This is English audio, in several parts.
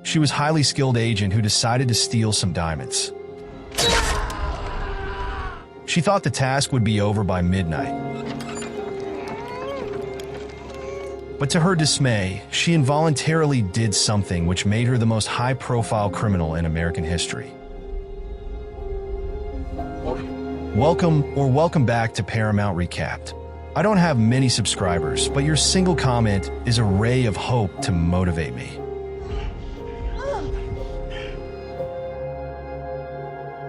She was a highly skilled agent who decided to steal some diamonds. She thought the task would be over by midnight. But to her dismay, she involuntarily did something which made her the most high-profile criminal in American history. Welcome back to Paramount Recapped. I don't have many subscribers, but your single comment is a ray of hope to motivate me.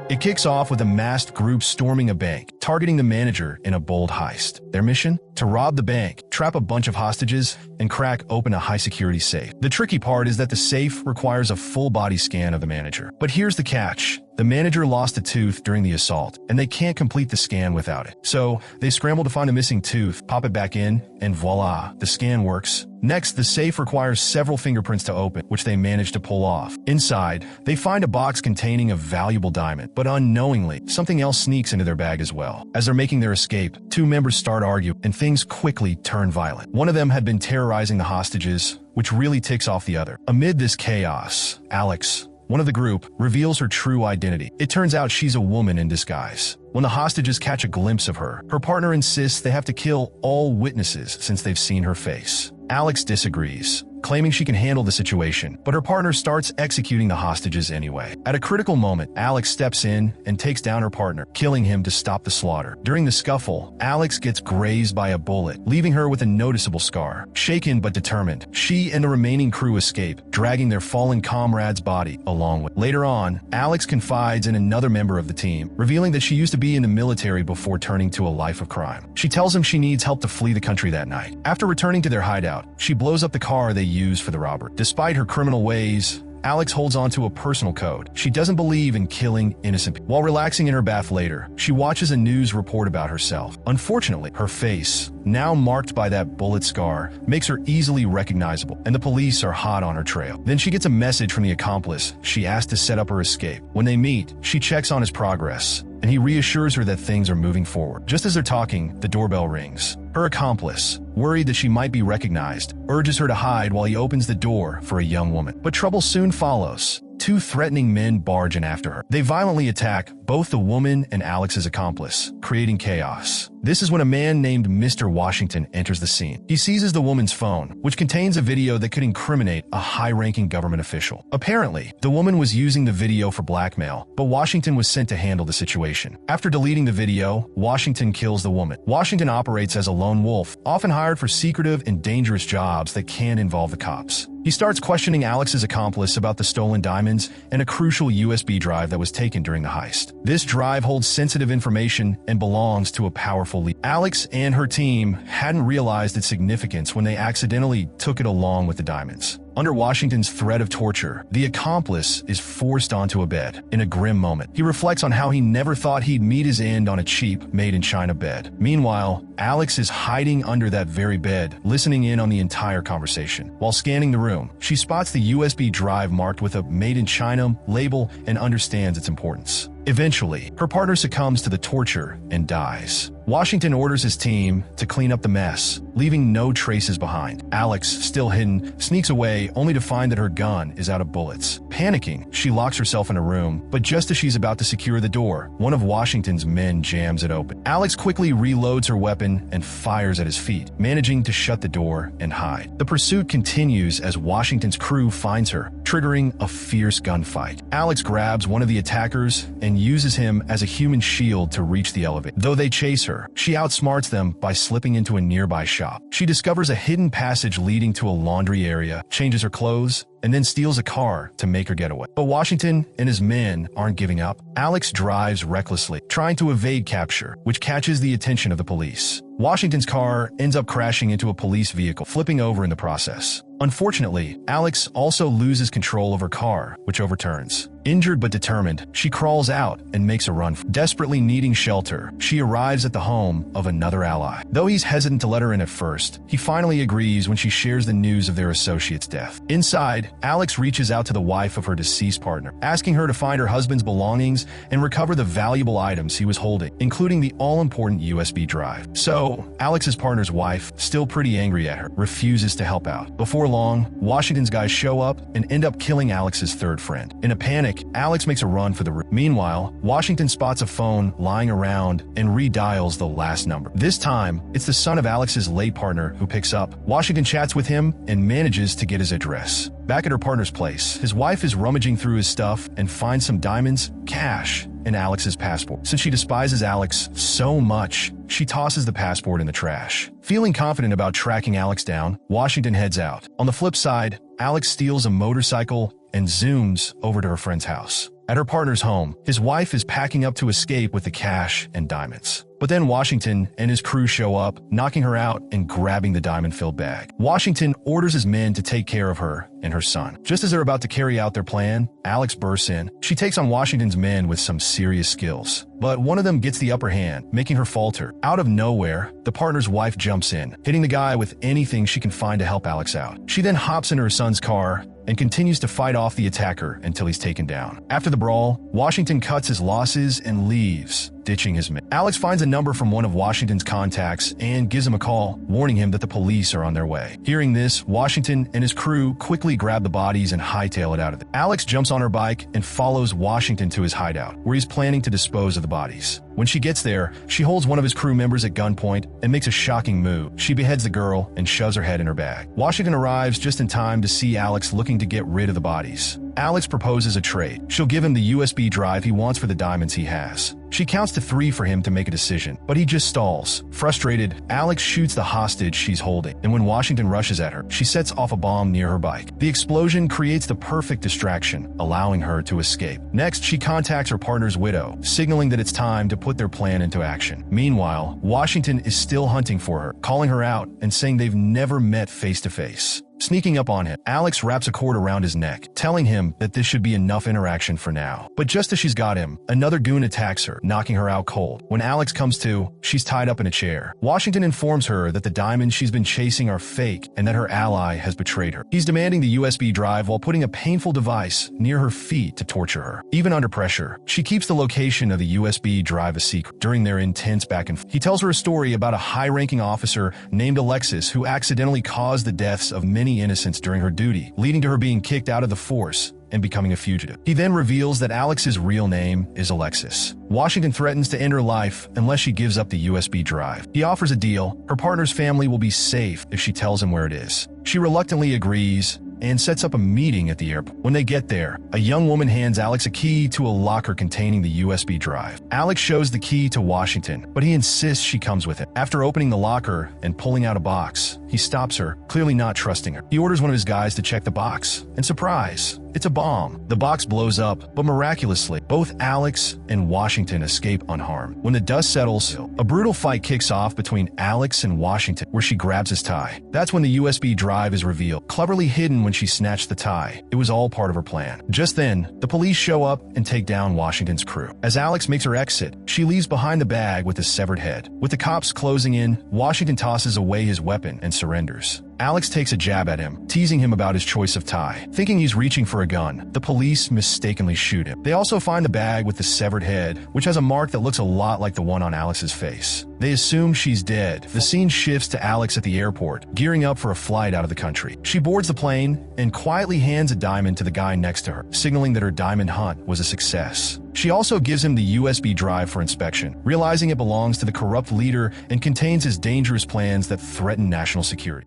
It kicks off with a masked group storming a bank, targeting the manager in a bold heist. Their mission? To rob the bank, trap a bunch of hostages, and crack open a high-security safe. The tricky part is that the safe requires a full-body scan of the manager. But here's the catch. The manager lost a tooth during the assault, and they can't complete the scan without it. So, they scramble to find a missing tooth, pop it back in, and voila, the scan works. Next, the safe requires several fingerprints to open, which they manage to pull off. Inside, they find a box containing a valuable diamond, but unknowingly, something else sneaks into their bag as well. As they're making their escape, two members start arguing, and things quickly turn violent. One of them had been terrorizing the hostages, which really ticks off the other. Amid this chaos, Alex, one of the group, reveals her true identity. It turns out she's a woman in disguise. When the hostages catch a glimpse of her, her partner insists they have to kill all witnesses since they've seen her face. Alex disagrees, claiming she can handle the situation, but her partner starts executing the hostages anyway. At a critical moment, Alex steps in and takes down her partner, killing him to stop the slaughter. During the scuffle, Alex gets grazed by a bullet, leaving her with a noticeable scar. Shaken but determined, she and the remaining crew escape, dragging their fallen comrade's body along with. Later on, Alex confides in another member of the team, revealing that she used to be in the military before turning to a life of crime. She tells him she needs help to flee the country that night. After returning to their hideout, she blows up the car they used for the robbery. Despite her criminal ways, Alex holds on to a personal code. She doesn't believe in killing innocent people. While relaxing in her bath later, she watches a news report about herself. Unfortunately, her face, now marked by that bullet scar, makes her easily recognizable, and the police are hot on her trail. Then she gets a message from the accomplice she asked to set up her escape. When they meet, she checks on his progress, and he reassures her that things are moving forward. Just as they're talking, the doorbell rings. Her accomplice, worried that she might be recognized, urges her to hide while he opens the door for a young woman. But trouble soon follows. Two threatening men barge in after her. They violently attack both the woman and Alex's accomplice, creating chaos. This is when a man named Mr. Washington enters the scene. He seizes the woman's phone, which contains a video that could incriminate a high-ranking government official. Apparently, the woman was using the video for blackmail, but Washington was sent to handle the situation. After deleting the video, Washington kills the woman. Washington operates as a lone wolf, often hired for secretive and dangerous jobs that can involve the cops. He starts questioning Alex's accomplice about the stolen diamonds and a crucial USB drive that was taken during the heist. This drive holds sensitive information and belongs to a powerful lead. Alex and her team hadn't realized its significance when they accidentally took it along with the diamonds. Under Washington's threat of torture, the accomplice is forced onto a bed. In a grim moment, he reflects on how he never thought he'd meet his end on a cheap, made-in-China bed. Meanwhile, Alex is hiding under that very bed, listening in on the entire conversation. While scanning the room, she spots the USB drive marked with a made-in-China label and understands its importance. Eventually, her partner succumbs to the torture and dies. Washington orders his team to clean up the mess, leaving no traces behind. Alex, still hidden, sneaks away only to find that her gun is out of bullets. Panicking, she locks herself in a room, but just as she's about to secure the door, one of Washington's men jams it open. Alex quickly reloads her weapon and fires at his feet, managing to shut the door and hide. The pursuit continues as Washington's crew finds her, triggering a fierce gunfight. Alex grabs one of the attackers and uses him as a human shield to reach the elevator. Though they chase her, she outsmarts them by slipping into a nearby shop. She discovers a hidden passage leading to a laundry area, changes her clothes, and then steals a car to make her get away. But Washington and his men aren't giving up. Alex drives recklessly, trying to evade capture, which catches the attention of the police. Washington's car ends up crashing into a police vehicle, flipping over in the process. Unfortunately, Alex also loses control of her car, which overturns. Injured but determined, she crawls out and makes a run. Desperately needing shelter, she arrives at the home of another ally. Though he's hesitant to let her in at first, he finally agrees when she shares the news of their associate's death. Inside, Alex reaches out to the wife of her deceased partner, asking her to find her husband's belongings and recover the valuable items he was holding, including the all-important USB drive. So, Alex's partner's wife, still pretty angry at her, refuses to help out. Before long, Washington's guys show up and end up killing Alex's third friend. In a panic, Alex makes a run for the room. Meanwhile, Washington spots a phone lying around and redials the last number. This time, it's the son of Alex's late partner who picks up. Washington chats with him and manages to get his address. Back at her partner's place, his wife is rummaging through his stuff and finds some diamonds, cash, and Alex's passport. Since she despises Alex so much, she tosses the passport in the trash. Feeling confident about tracking Alex down, Washington heads out. On the flip side, Alex steals a motorcycle and zooms over to her friend's house. At her partner's home, his wife is packing up to escape with the cash and diamonds. But then Washington and his crew show up, knocking her out and grabbing the diamond-filled bag. Washington orders his men to take care of her and her son. Just as they're about to carry out their plan, Alex bursts in. She takes on Washington's men with some serious skills. But one of them gets the upper hand, making her falter. Out of nowhere, the partner's wife jumps in, hitting the guy with anything she can find to help Alex out. She then hops into her son's car and continues to fight off the attacker until he's taken down. After the brawl, Washington cuts his losses and leaves, ditching his men. Alex finds a number from one of Washington's contacts and gives him a call, warning him that the police are on their way. Hearing this, Washington and his crew quickly grab the bodies and hightail it out of there. Alex jumps on her bike and follows Washington to his hideout, where he's planning to dispose of the bodies. When she gets there, she holds one of his crew members at gunpoint and makes a shocking move. She beheads the girl and shoves her head in her bag. Washington arrives just in time to see Alex looking to get rid of the bodies. Alex proposes a trade. She'll give him the USB drive he wants for the diamonds he has. She counts to 3 for him to make a decision, but he just stalls. Frustrated, Alex shoots the hostage she's holding, and when Washington rushes at her, she sets off a bomb near her bike. The explosion creates the perfect distraction, allowing her to escape. Next, she contacts her partner's widow, signaling that it's time to put their plan into action. Meanwhile, Washington is still hunting for her, calling her out and saying they've never met face to face. Sneaking up on him, Alex wraps a cord around his neck, telling him that this should be enough interaction for now. But just as she's got him, another goon attacks her, knocking her out cold. When Alex comes to, she's tied up in a chair. Washington informs her that the diamonds she's been chasing are fake and that her ally has betrayed her. He's demanding the USB drive while putting a painful device near her feet to torture her. Even under pressure, she keeps the location of the USB drive a secret. During their intense back and forth, he tells her a story about a high-ranking officer named Alexis who accidentally caused the deaths of many innocents during her duty, leading to her being kicked out of the force and becoming a fugitive. He then reveals that Alex's real name is Alexis. Washington threatens to end her life unless she gives up the USB drive. He offers a deal. Her partner's family will be safe if she tells him where it is. She reluctantly agrees and sets up a meeting at the airport. When they get there, a young woman hands Alex a key to a locker containing the USB drive. Alex shows the key to Washington, but he insists she comes with him. After opening the locker and pulling out a box, he stops her, clearly not trusting her. He orders one of his guys to check the box, and surprise, it's a bomb. The box blows up, but miraculously, both Alex and Washington escape unharmed. When the dust settles, a brutal fight kicks off between Alex and Washington, where she grabs his tie. That's when the USB drive is revealed, cleverly hidden when she snatched the tie. It was all part of her plan. Just then, the police show up and take down Washington's crew. As Alex makes her exit, she leaves behind the bag with the severed head. With the cops closing in, Washington tosses away his weapon and surrenders. Alex takes a jab at him, teasing him about his choice of tie. Thinking he's reaching for a gun, the police mistakenly shoot him. They also find the bag with the severed head, which has a mark that looks a lot like the one on Alex's face. They assume she's dead. The scene shifts to Alex at the airport, gearing up for a flight out of the country. She boards the plane and quietly hands a diamond to the guy next to her, signaling that her diamond hunt was a success. She also gives him the USB drive for inspection, realizing it belongs to the corrupt leader and contains his dangerous plans that threaten national security.